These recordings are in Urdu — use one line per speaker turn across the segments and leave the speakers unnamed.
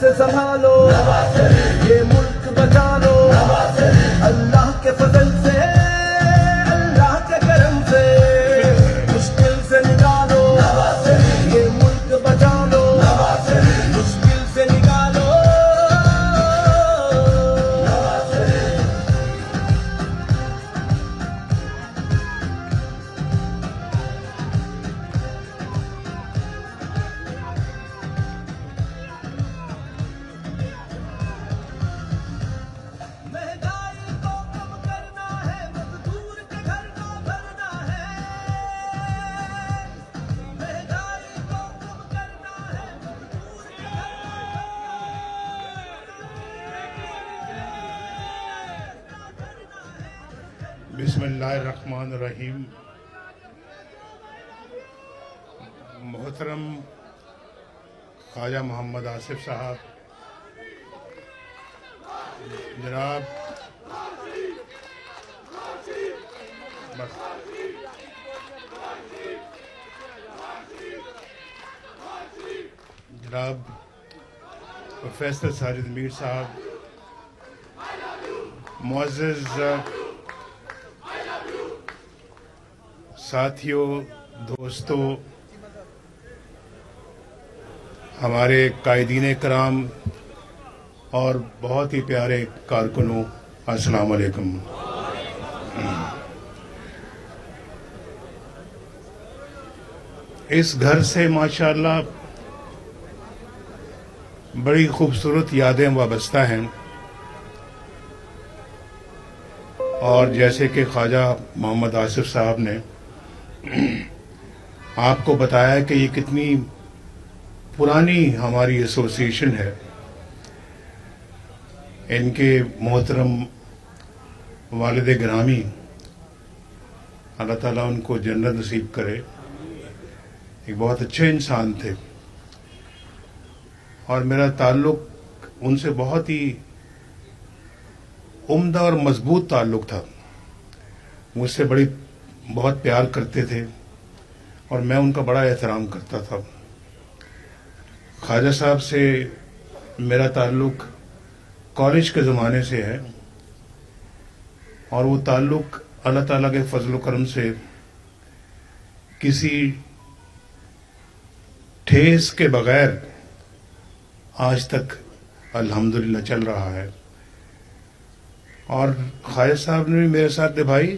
سے سنبھالو یہ ملک بچا لو اللہ کے فضل سے اللہ کے کرم سے مشکل سے نکالو یہ ملک بچا لو مشکل سے نکالو
بسم اللہ الرحمن الرحیم. محترم خواجہ محمد آصف صاحب، جناب پروفیسر ساجد میر صاحب، معزز ساتھیوں، دوستوں، ہمارے قائدین کرام اور بہت ہی پیارے کارکنوں، السلام علیکم. اس گھر سے ماشاءاللہ بڑی خوبصورت یادیں وابستہ ہیں، اور جیسے کہ خواجہ محمد آصف صاحب نے آپ کو بتایا کہ یہ کتنی پرانی ہماری ایسوسی ایشن ہے. ان کے محترم والد گرامی، اللہ تعالیٰ ان کو جنت نصیب کرے، ایک بہت اچھے انسان تھے، اور میرا تعلق ان سے بہت ہی عمدہ اور مضبوط تعلق تھا. مجھ سے بہت پیار کرتے تھے اور میں ان کا بڑا احترام کرتا تھا. خواجہ صاحب سے میرا تعلق کالج کے زمانے سے ہے، اور وہ تعلق اللہ تعالیٰ کے فضل و کرم سے کسی ٹھیس کے بغیر آج تک الحمدللہ چل رہا ہے. اور خواجہ صاحب نے بھی میرے ساتھ نبھائی،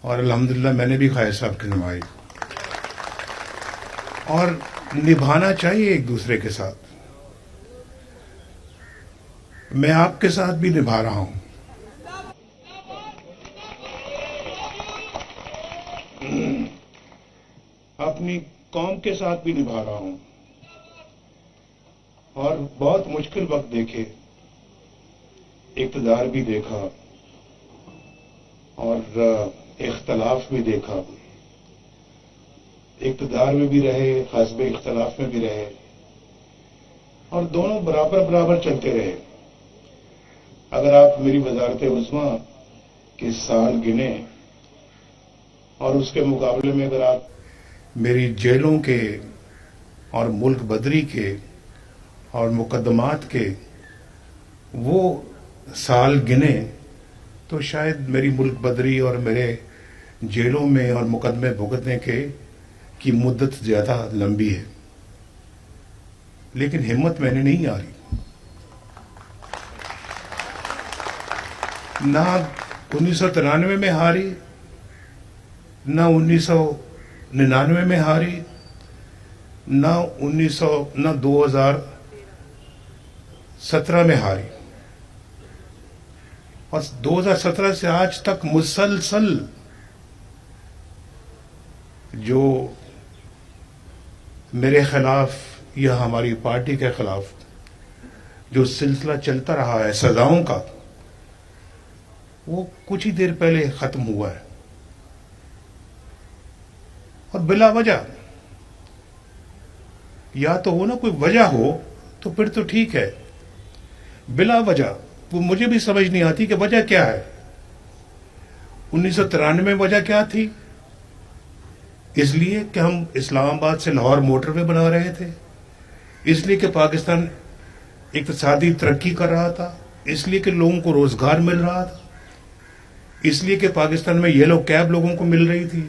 اور الحمدللہ میں نے بھی خواجہ صاحب کی نبھائی، اور نبھانا چاہیے ایک دوسرے کے ساتھ. میں آپ کے ساتھ بھی نبھا رہا ہوں. اپنی قوم کے ساتھ بھی نبھا رہا ہوں، اور بہت مشکل وقت دیکھے، اقتدار بھی دیکھا اور اختلاف بھی دیکھا. اقتدار میں بھی رہے، حزب اختلاف میں بھی رہے، اور دونوں برابر برابر چلتے رہے. اگر آپ میری وزارت عظمیٰ کے سال گنیں، اور اس کے مقابلے میں اگر آپ میری جیلوں کے اور ملک بدری کے اور مقدمات کے وہ سال گنے، تو شاید میری ملک بدری اور میرے جیلوں میں اور مقدمے بھگتنے کی مدت زیادہ لمبی ہے. لیکن ہمت میں نے نہیں ہاری. نہ 1993 میں ہاری، نہ 1999 میں ہاری، نہ 2017 میں ہاری. اور 2017 سے آج تک مسلسل جو میرے خلاف یا ہماری پارٹی کے خلاف جو سلسلہ چلتا رہا ہے سزاؤں کا، وہ کچھ ہی دیر پہلے ختم ہوا ہے. اور بلا وجہ، یا تو وہ نا کوئی وجہ ہو تو پھر تو ٹھیک ہے، بلا وجہ وہ مجھے بھی سمجھ نہیں آتی کہ وجہ کیا ہے. 1993 میں وجہ کیا تھی؟ اس لیے کہ ہم اسلام آباد سے لاہور موٹر وے بنا رہے تھے، اس لیے کہ پاکستان اقتصادی ترقی کر رہا تھا، اس لیے کہ لوگوں کو روزگار مل رہا تھا، اس لیے کہ پاکستان میں یلو کیب لوگوں کو مل رہی تھی،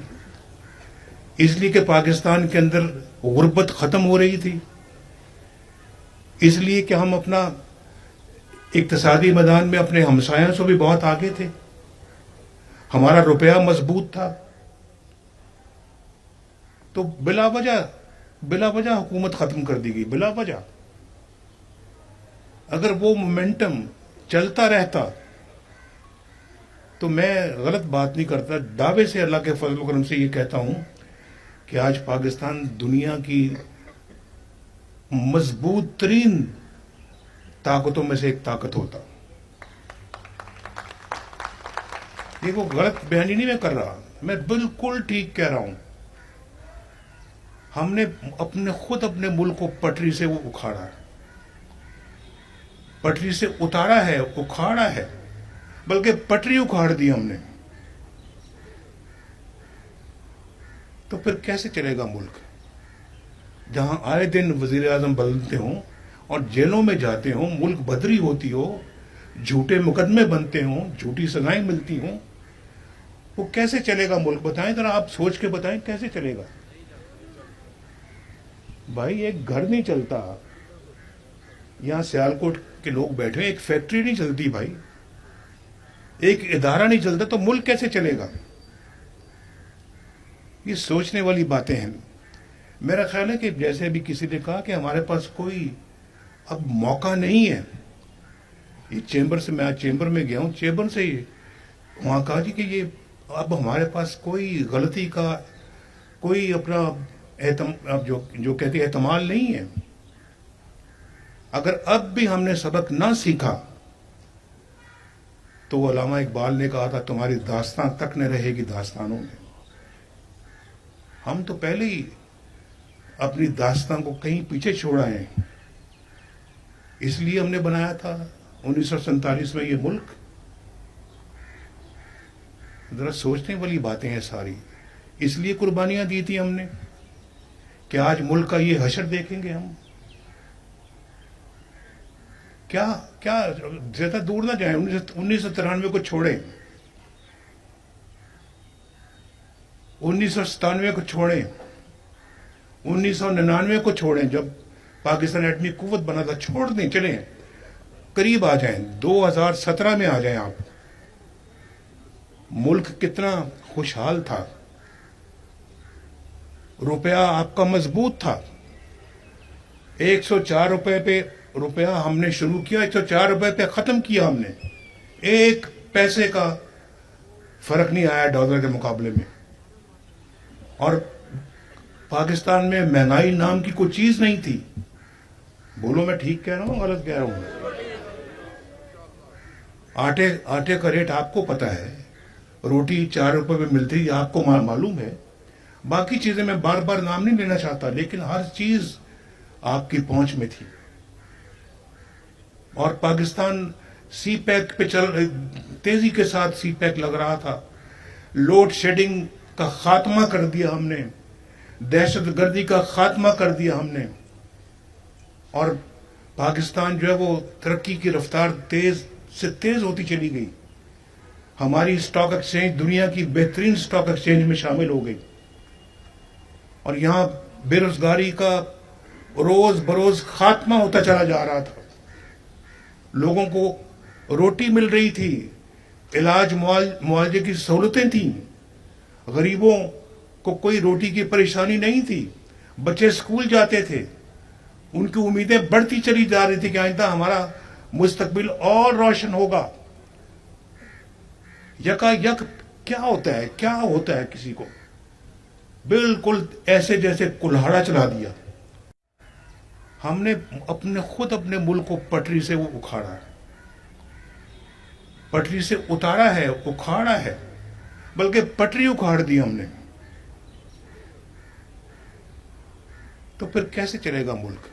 اس لیے کہ پاکستان کے اندر غربت ختم ہو رہی تھی، اس لیے کہ ہم اپنا اقتصادی میدان میں اپنے ہمسایوں سے بھی بہت آگے تھے، ہمارا روپیہ مضبوط تھا. تو بلا وجہ حکومت ختم کر دی گئی، بلا وجہ. اگر وہ مومنٹم چلتا رہتا تو میں غلط بات نہیں کرتا، دعوے سے اللہ کے فضل و کرم سے یہ کہتا ہوں کہ آج پاکستان دنیا کی مضبوط ترین طاقتوں میں سے ایک طاقت ہوتا. یہ وہ غلط بیانی نہیں میں کر رہا، میں بالکل ٹھیک کہہ رہا ہوں. ہم نے خود اپنے ملک کو پٹری سے وہ اکھاڑا ہے، پٹری سے اتارا ہے، اکھاڑا ہے، بلکہ پٹری اکھاڑ دی ہم نے. تو پھر کیسے چلے گا ملک جہاں آئے دن وزیر اعظم بدلتے ہوں اور جیلوں میں جاتے ہوں، ملک بدری ہوتی ہو، جھوٹے مقدمے بنتے ہوں، جھوٹی سزائیں ملتی ہوں؟ وہ کیسے چلے گا ملک؟ بتائیں ذرا، آپ سوچ کے بتائیں کیسے چلے گا. بھائی ایک گھر نہیں چلتا، یہاں سیالکوٹ کے لوگ بیٹھے، ایک فیکٹری نہیں چلتی بھائی، ایک ادارہ نہیں چلتا، تو ملک کیسے چلے گا؟ یہ سوچنے والی باتیں ہیں. میرا خیال ہے کہ جیسے ابھی کسی نے کہا کہ ہمارے پاس کوئی اب موقع نہیں ہے. یہ چیمبر سے، میں آج چیمبر میں گیا ہوں، چیمبر سے وہاں کہا جی کہ یہ اب ہمارے پاس کوئی غلطی کا کوئی اپنا جو کہتے احتمال نہیں ہے. اگر اب بھی ہم نے سبق نہ سیکھا تو علامہ اقبال نے کہا تھا تمہاری داستان تک نہ رہے گی داستانوں میں. ہم تو پہلے ہی اپنی داستان کو کہیں پیچھے چھوڑ آئے ہیں. اس لیے ہم نے بنایا تھا 1947 میں یہ ملک. ذرا سوچنے والی باتیں ہیں ساری. اس لیے قربانیاں دی تھی ہم نے کہ آج ملک کا یہ حشر دیکھیں گے ہم. کیا زیادہ دور نہ جائیں، 1993 کو چھوڑیں، 1997 کو چھوڑیں، 1999 کو چھوڑیں جب پاکستان ایٹمی قوت بنا تھا، چھوڑ دیں، چلیں قریب آ جائیں، 2017 میں آ جائیں آپ. ملک کتنا خوشحال تھا، روپیہ آپ کا مضبوط تھا. 104 روپے پہ روپیہ ہم نے شروع کیا، 104 روپے پہ ختم کیا ہم نے. ایک پیسے کا فرق نہیں آیا ڈالر کے مقابلے میں. اور پاکستان میں مہنگائی نام کی کوئی چیز نہیں تھی. بولو میں ٹھیک کہہ رہا ہوں غلط کہہ رہا ہوں؟ آٹے کا ریٹ آپ کو پتا ہے، روٹی 4 روپے میں ملتی ہے، آپ کو معلوم ہے. باقی چیزیں میں بار بار نام نہیں لینا چاہتا، لیکن ہر چیز آپ کی پہنچ میں تھی. اور پاکستان سی پیک پہ تیزی کے ساتھ سی پیک لگ رہا تھا. لوڈ شیڈنگ کا خاتمہ کر دیا ہم نے، دہشت گردی کا خاتمہ کر دیا ہم نے. اور پاکستان جو ہے وہ ترقی کی رفتار تیز سے تیز ہوتی چلی گئی. ہماری سٹاک ایکسچینج دنیا کی بہترین سٹاک ایکسچینج میں شامل ہو گئی. اور یہاں بے روزگاری کا روز بروز خاتمہ ہوتا چلا جا رہا تھا. لوگوں کو روٹی مل رہی تھی، علاج معالجے کی سہولتیں تھیں، غریبوں کو کوئی روٹی کی پریشانی نہیں تھی، بچے اسکول جاتے تھے، ان کی امیدیں بڑھتی چلی جا رہی تھی کہ آئندہ ہمارا مستقبل اور روشن ہوگا. یکا یک کیا ہوتا ہے کسی کو بالکل ایسے جیسے کلہاڑا چلا دیا. ہم نے خود اپنے ملک کو پٹری سے وہ اکھاڑا ہے، پٹری سے اتارا ہے، اکھاڑا ہے، بلکہ پٹری اکھاڑ دی ہم نے. تو پھر کیسے چلے گا ملک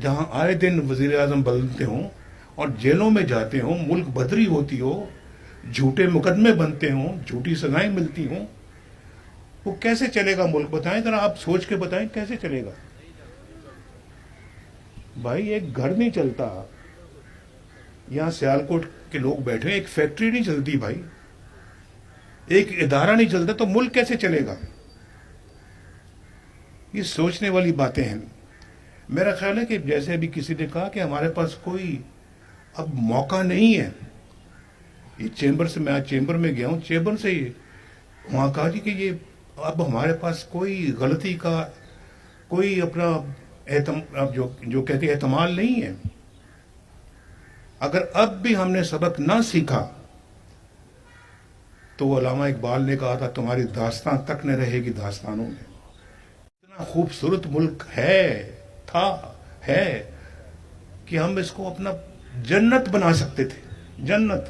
جہاں آئے دن وزیر اعظم بدلتے ہوں اور جیلوں میں جاتے ہوں، ملک بدری ہوتی ہو، جھوٹے مقدمے بنتے ہوں، جھوٹی سزائیں ملتی ہوں؟ وہ کیسے چلے گا ملک؟ بتائیں ذرا، آپ سوچ کے بتائیں کیسے چلے گا. بھائی ایک گھر نہیں چلتا، یہاں سیالکوٹ کے لوگ بیٹھے ہیں، ایک فیکٹری نہیں چلتی بھائی، ایک ادارہ نہیں چلتا تو ملک کیسے چلے گا؟ یہ سوچنے والی باتیں ہیں۔ میرا خیال ہے کہ جیسے ابھی کسی نے کہا کہ ہمارے پاس کوئی اب موقع نہیں ہے، یہ چیمبر سے، میں آج چیمبر میں گیا ہوں، چیمبر سے وہاں کہا جی کہ یہ اب ہمارے پاس کوئی غلطی کا کوئی اپنا اب جو کہتے ہیں احتمال نہیں ہے۔ اگر اب بھی ہم نے سبق نہ سیکھا تو علامہ اقبال نے کہا تھا تمہاری داستان تک نہ رہے گی داستانوں میں۔ اتنا خوبصورت ملک ہے کہ ہم اس کو اپنا جنت بنا سکتے تھے، جنت۔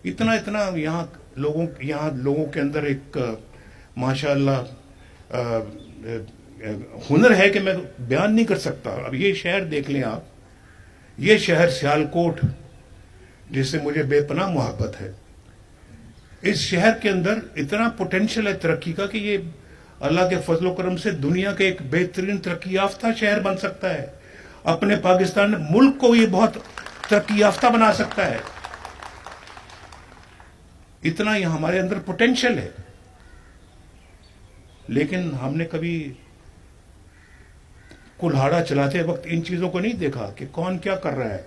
اتنا یہاں لوگوں کے اندر ایک ماشاءاللہ ہنر ہے کہ میں بیان نہیں کر سکتا۔ اب یہ شہر دیکھ لیں آپ، یہ شہر سیالکوٹ جس سے مجھے بے پناہ محبت ہے، اس شہر کے اندر اتنا پوٹینشل ہے ترقی کا کہ یہ اللہ کے فضل و کرم سے دنیا کے ایک بہترین ترقی یافتہ شہر بن سکتا ہے، اپنے پاکستان ملک کو یہ بہت ترقی یافتہ بنا سکتا ہے۔ اتنا یہ ہمارے اندر پوٹینشل ہے، لیکن ہم نے کبھی کلہاڑا چلاتے وقت ان چیزوں کو نہیں دیکھا کہ کون کیا کر رہا ہے،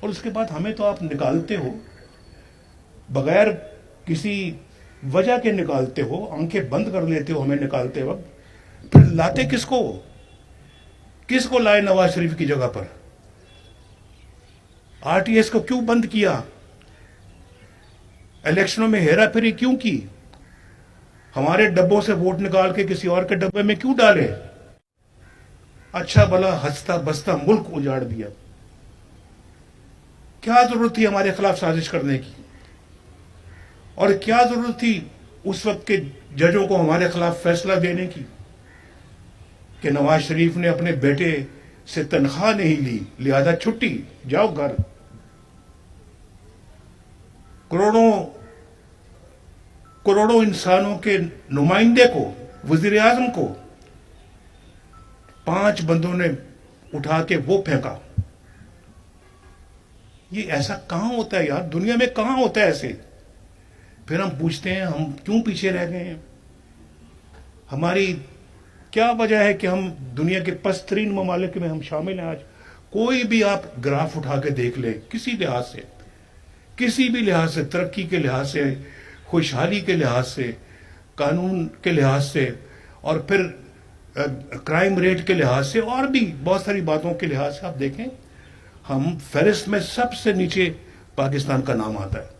اور اس کے بعد ہمیں تو آپ نکالتے ہو بغیر کسی وجہ کے، نکالتے ہو، آنکھیں بند کر لیتے ہو ہمیں نکالتے وقت، پھر لاتے کس کو لائے نواز شریف کی جگہ پر؟ آر ٹی ایس کو کیوں بند کیا؟ الیکشنوں میں ہیرا پھیری کیوں کی؟ ہمارے ڈبوں سے ووٹ نکال کے کسی اور کے ڈبے میں کیوں ڈالے؟ اچھا بھلا ہنستا بستا ملک اجاڑ دیا۔ کیا ضرورت تھی ہمارے خلاف سازش کرنے کی؟ اور کیا ضرورت تھی اس وقت کے ججوں کو ہمارے خلاف فیصلہ دینے کی کہ نواز شریف نے اپنے بیٹے سے تنخواہ نہیں لی لہذا چھٹی، جاؤ گھر؟ کروڑوں انسانوں کے نمائندے کو، وزیر اعظم کو 5 بندوں نے اٹھا کے وہ پھینکا۔ یہ ایسا کہاں ہوتا ہے یار؟ دنیا میں کہاں ہوتا ہے ایسے؟ پھر ہم پوچھتے ہیں ہم کیوں پیچھے رہ گئے ہیں؟ ہماری کیا وجہ ہے کہ ہم دنیا کے پست ترین ممالک میں ہم شامل ہیں آج؟ کوئی بھی آپ گراف اٹھا کے دیکھ لیں، کسی لحاظ سے، کسی بھی لحاظ سے، ترقی کے لحاظ سے، خوشحالی کے لحاظ سے، قانون کے لحاظ سے، اور پھر کرائم ریٹ کے لحاظ سے، اور بھی بہت ساری باتوں کے لحاظ سے آپ دیکھیں، ہم فہرست میں سب سے نیچے پاکستان کا نام آتا ہے۔